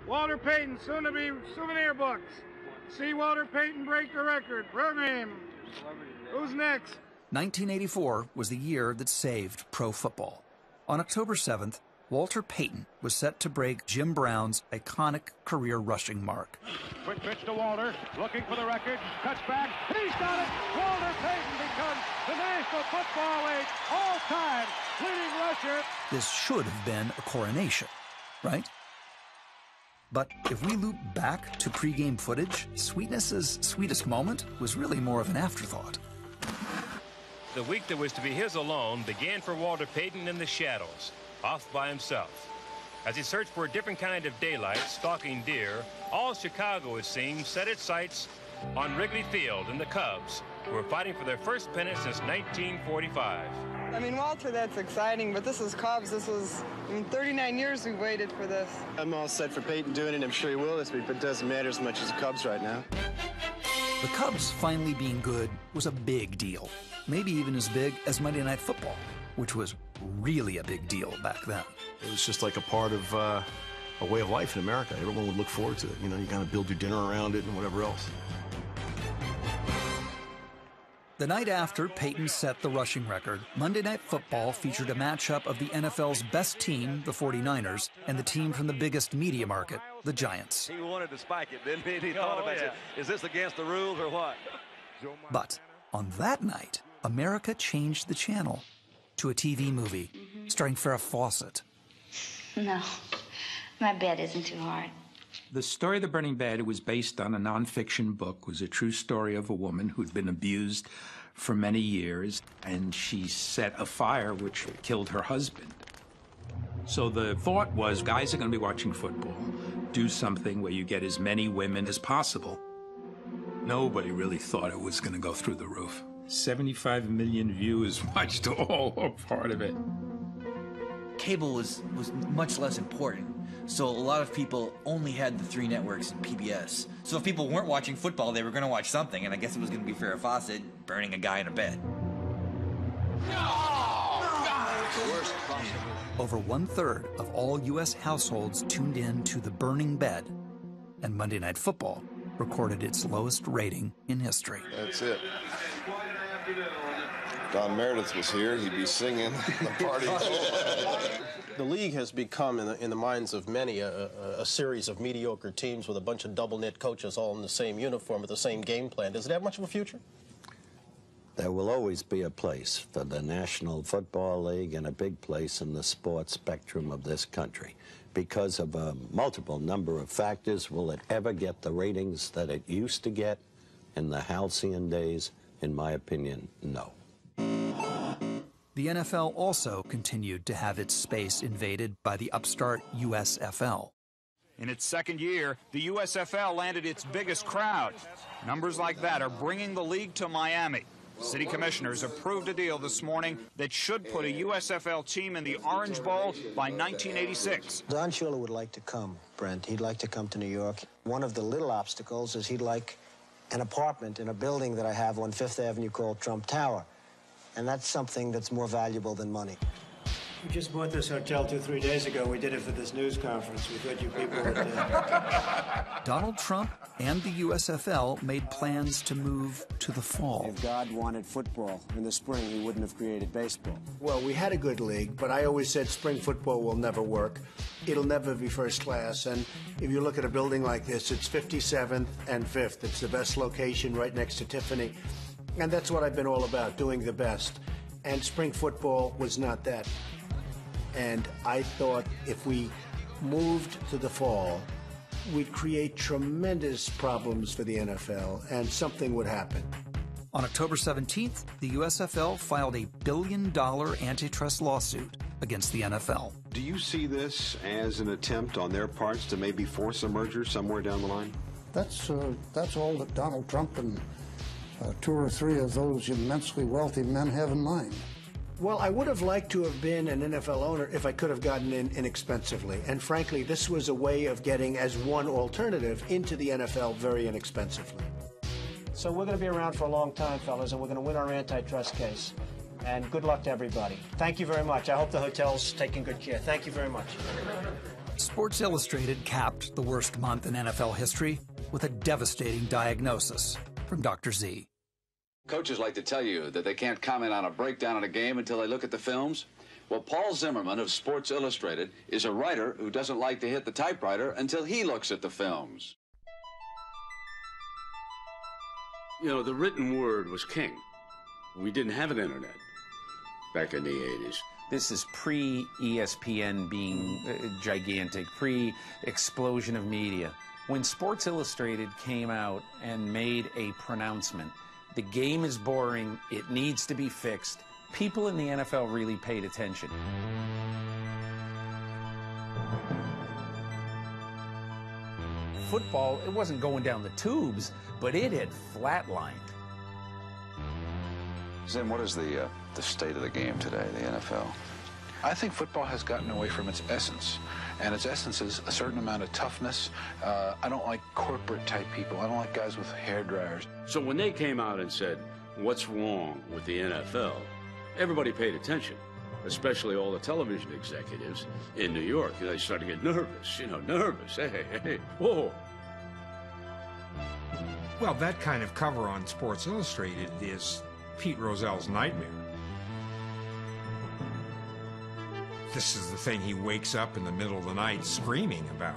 Walter Payton, soon to be souvenir books. See Walter Payton break the record. Her name. Who's next? 1984 was the year that saved pro football. On October 7th, Walter Payton was set to break Jim Brown's iconic career rushing mark. Quick pitch to Walter, looking for the record, cuts back, he's got it! Walter Payton becomes the National Football League all-time leading rusher. This should have been a coronation, right? But if we loop back to pregame footage, Sweetness's sweetest moment was really more of an afterthought. The week that was to be his alone began for Walter Payton in the shadows, off by himself. As he searched for a different kind of daylight, stalking deer, all Chicago, it seems, set its sights on Wrigley Field and the Cubs, who were fighting for their first pennant since 1945. I mean, Walter, that's exciting, but this is Cubs. This was, 39 years we waited for this. I'm all set for Peyton doing it. I'm sure he will this week, but it doesn't matter as much as the Cubs right now. The Cubs finally being good was a big deal. Maybe even as big as Monday Night Football, which was really a big deal back then. It was just like a part of a way of life in America. Everyone would look forward to it. You know, you kind of build your dinner around it and whatever else. The night after Payton set the rushing record, Monday Night Football featured a matchup of the NFL's best team, the 49ers, and the team from the biggest media market, the Giants. He wanted to spike it, didn't he? He thought about it. Is this against the rules or what? But on that night, America changed the channel to a TV movie starring Farrah Fawcett. No, my bed isn't too hard. The story of The Burning Bed was based on a nonfiction book, was a true story of a woman who'd been abused for many years, and she set a fire which killed her husband. So the thought was, guys are going to be watching football. Do something where you get as many women as possible. Nobody really thought it was going to go through the roof. 75 million viewers watched all or part of it. Cable was much less important. So a lot of people only had the 3 networks and PBS. So if people weren't watching football, they were going to watch something, and I guess it was going to be Farrah Fawcett burning a guy in a bed. Over 1/3 of all U.S. households tuned in to The Burning Bed, and Monday Night Football recorded its lowest rating in history. That's it. Don Meredith was here, he'd be singing the party. The league has become, in the minds of many, a series of mediocre teams with a bunch of double-knit coaches all in the same uniform with the same game plan. Does it have much of a future? There will always be a place for the National Football League and a big place in the sports spectrum of this country. Because of a multiple number of factors, will it ever get the ratings that it used to get in the halcyon days? In my opinion, no. The NFL also continued to have its space invaded by the upstart USFL. In its second year, the USFL landed its biggest crowd. Numbers like that are bringing the league to Miami. City commissioners approved a deal this morning that should put a USFL team in the Orange Bowl by 1986. Don Shula would like to come, Brent. He'd like to come to New York. One of the little obstacles is he'd like an apartment in a building that I have on Fifth Avenue called Trump Tower. And that's something that's more valuable than money. We just bought this hotel 2-3 days ago. We did it for this news conference. We thought you people would... Donald Trump and the USFL made plans to move to the fall. If God wanted football in the spring, he wouldn't have created baseball. Well, we had a good league, but I always said spring football will never work. It'll never be first class. And if you look at a building like this, it's 57th and 5th. It's the best location right next to Tiffany. And that's what I've been all about, doing the best. And spring football was not that. And I thought if we moved to the fall, we'd create tremendous problems for the NFL, and something would happen. On October 17th, the USFL filed a $1 billion antitrust lawsuit against the NFL. Do you see this as an attempt on their parts to maybe force a merger somewhere down the line? That's all that Donald Trump and 2 or 3 of those immensely wealthy men have in mind. Well, I would have liked to have been an NFL owner if I could have gotten in inexpensively. And frankly, this was a way of getting, as one alternative, into the NFL very inexpensively. So we're going to be around for a long time, fellas, and we're going to win our antitrust case. And good luck to everybody. Thank you very much. I hope the hotel's taking good care. Thank you very much. Sports Illustrated capped the worst month in NFL history with a devastating diagnosis from Dr. Z. Coaches like to tell you that they can't comment on a breakdown in a game until they look at the films. Well, Paul Zimmerman of Sports Illustrated is a writer who doesn't like to hit the typewriter until he looks at the films. You know, the written word was king. We didn't have an internet back in the 80s. This is pre-ESPN being gigantic, pre-explosion of media. When Sports Illustrated came out and made a pronouncement, the game is boring, it needs to be fixed, people in the NFL really paid attention. Football, it wasn't going down the tubes, but it had flatlined. Zim, what is the state of the game today, the NFL? I think football has gotten away from its essence, and its essence is a certain amount of toughness. I don't like corporate-type people. I don't like guys with hair dryers. So when they came out and said, what's wrong with the NFL, everybody paid attention, especially all the television executives in New York. They started to get nervous, nervous. Hey, whoa. Well, that kind of cover on Sports Illustrated is Pete Rozell's nightmare. This is the thing he wakes up in the middle of the night screaming about.